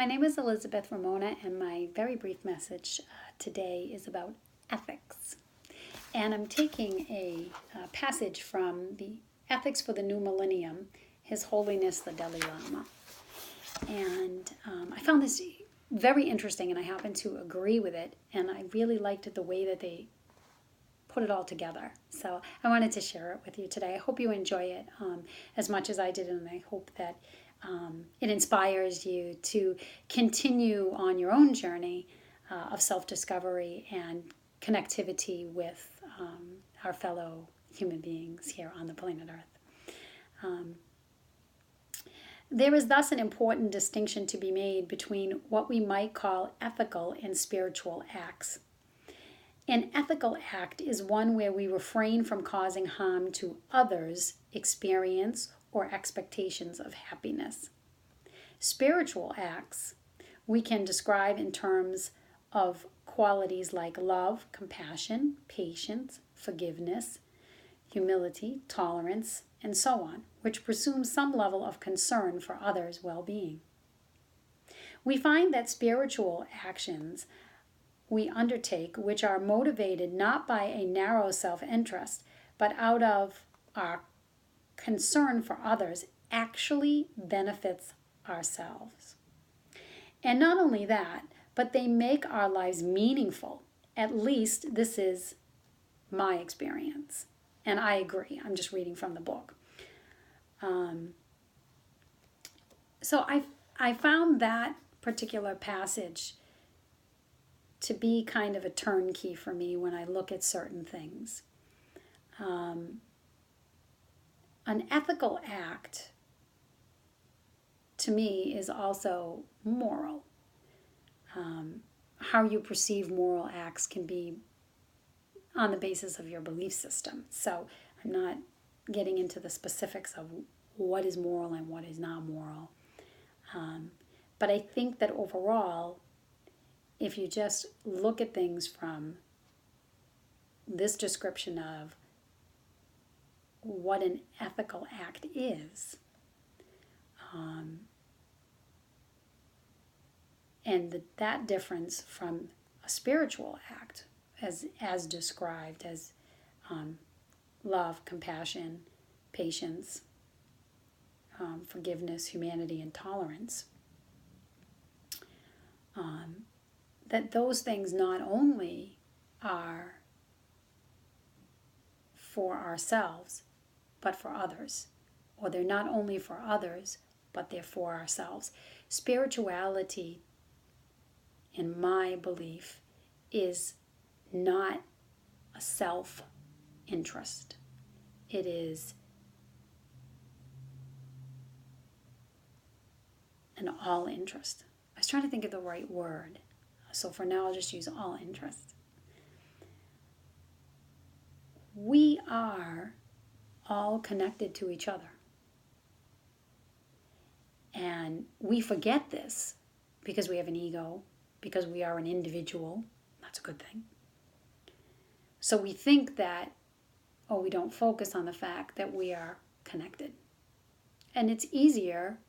My name is Elizabeth Ramona, and my very brief message today is about ethics. And I'm taking a passage from the Ethics for the New Millennium, His Holiness the Dalai Lama. And I found this very interesting, and I happen to agree with it, and I really liked the way that they put it all together. So I wanted to share it with you today. I hope you enjoy it as much as I did, and I hope that it inspires you to continue on your own journey of self-discovery and connectivity with our fellow human beings here on the planet Earth. There is thus an important distinction to be made between what we might call ethical and spiritual acts. An ethical act is one where we refrain from causing harm to others' experience or expectations of happiness. Spiritual acts we can describe in terms of qualities like love, compassion, patience, forgiveness, humility, tolerance, and so on, which presume some level of concern for others' well-being. We find that spiritual actions we undertake, which are motivated not by a narrow self-interest, but out of our concern for others, actually benefits ourselves. And not only that, but they make our lives meaningful. At least this is my experience. And I agree. I'm just reading from the book. So I found that particular passage to be kind of a turnkey for me when I look at certain things. An ethical act, to me, is also moral. How you perceive moral acts can be on the basis of your belief system. So I'm not getting into the specifics of what is moral and what is not moral. But I think that overall, if you just look at things from this description of what an ethical act is, and that difference from a spiritual act as described as love, compassion, patience, forgiveness, humanity, and tolerance, that those things not only are for ourselves, but for others. Or they're not only for others, but they're for ourselves. Spirituality, in my belief, is not a self-interest. It is an all-interest. I was trying to think of the right word. So for now, I'll just use all-interest. We are all connected to each other. And we forget this because we have an ego, because we are an individual. That's a good thing. So we think that, we don't focus on the fact that we are connected. And it's easier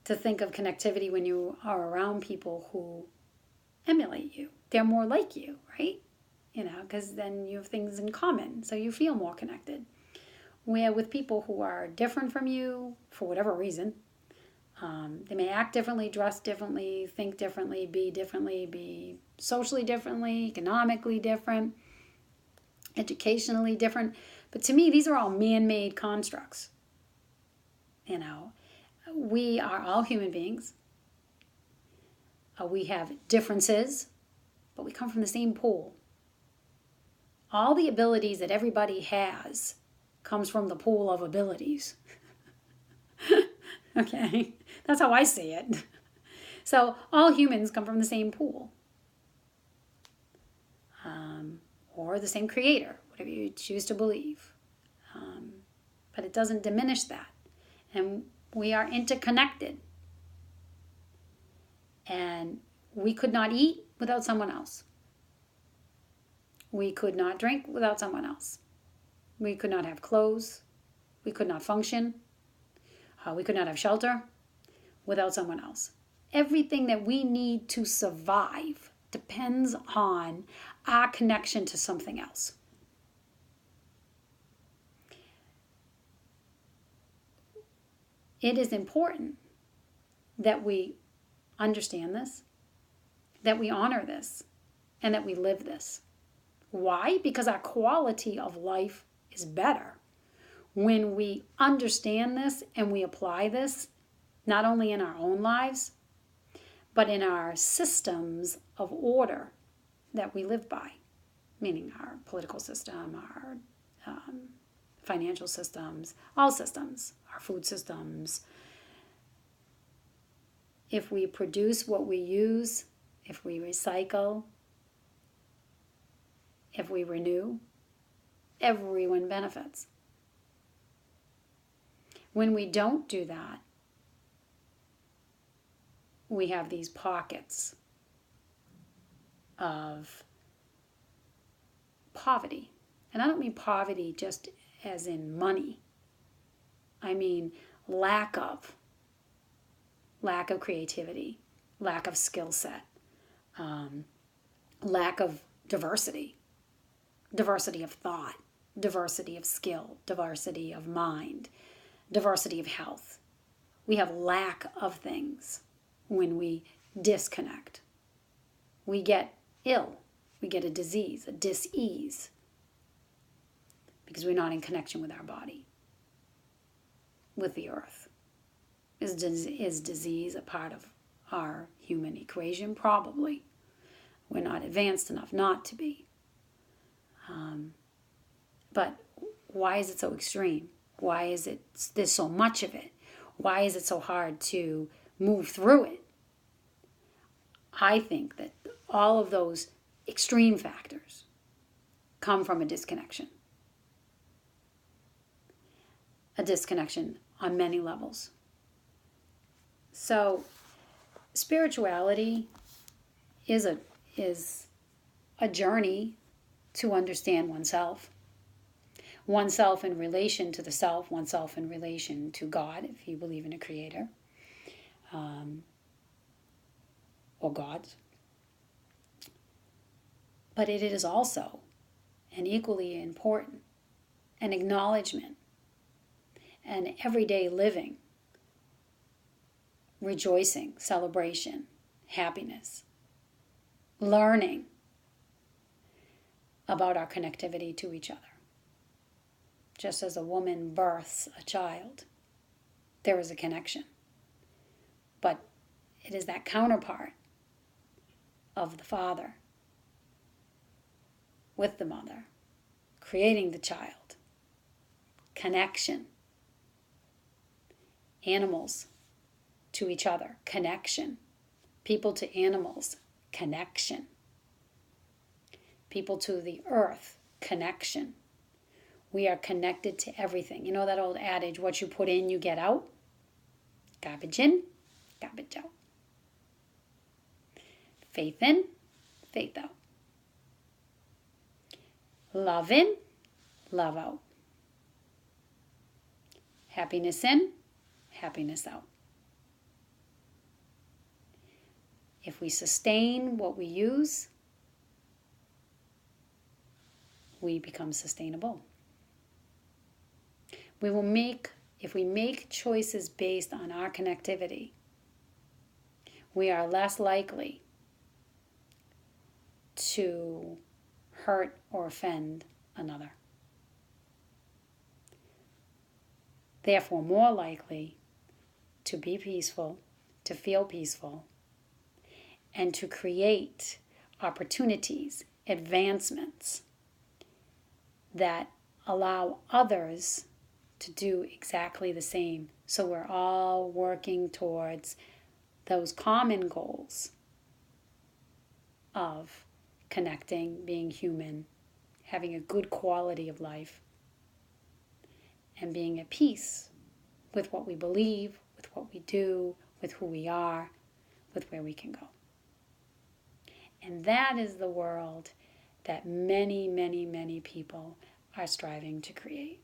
to think of connectivity when you are around people who emulate you. They're more like you, right? Because then you have things in common, so you feel more connected. Where with people who are different from you, for whatever reason, they may act differently, dress differently, think differently, be socially differently, economically different, educationally different. But to me, these are all man-made constructs. We are all human beings. We have differences, but we come from the same pool. All the abilities that everybody has comes from the pool of abilities. Okay, that's how I see it. So all humans come from the same pool. Or the same creator, whatever you choose to believe. But it doesn't diminish that. And we are interconnected. And we could not eat without someone else. We could not drink without someone else. We could not have clothes. We could not function. We could not have shelter without someone else. Everything that we need to survive depends on our connection to something else. It is important that we understand this, that we honor this, and that we live this. Why? Because our quality of life is better when we understand this and we apply this, not only in our own lives, but in our systems of order that we live by, meaning our political system, our financial systems, all systems, our food systems. If we produce what we use, if we recycle, if we renew, everyone benefits. When we don't do that, we have these pockets of poverty. And I don't mean poverty just as in money. I mean lack of creativity, lack of skill set, lack of diversity of thought, diversity of skill, diversity of mind, diversity of health. We have lack of things when we disconnect. We get ill. We get a disease, a dis-ease, because we're not in connection with our body, with the earth. Is disease a part of our human equation? Probably. We're not advanced enough not to be. But why is it so extreme? Why is it there's so much of it? Why is it so hard to move through it? I think that all of those extreme factors come from a disconnection. A disconnection on many levels. So spirituality is a journey to understand oneself. Oneself in relation to the self, oneself in relation to God, if you believe in a creator, or gods. But it is also, and equally important, an acknowledgement, an everyday living, rejoicing, celebration, happiness, learning about our connectivity to each other. Just as a woman births a child, there is a connection. But it is that counterpart of the father with the mother, creating the child. Connection. Animals to each other, connection. People to animals, connection. People to the earth, connection. We are connected to everything. You know that old adage, what you put in, you get out? Garbage in, garbage out. Faith in, faith out. Love in, love out. Happiness in, happiness out. If we sustain what we use, we become sustainable. If we make choices based on our connectivity, we are less likely to hurt or offend another. Therefore, more likely to be peaceful, to feel peaceful, and to create opportunities, advancements that allow others to do exactly the same. So we're all working towards those common goals of connecting, being human, having a good quality of life, and being at peace with what we believe, with what we do, with who we are, with where we can go. And that is the world that many, many, many people are striving to create.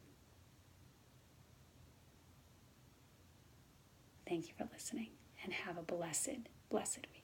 Thank you for listening. and have a blessed, blessed week.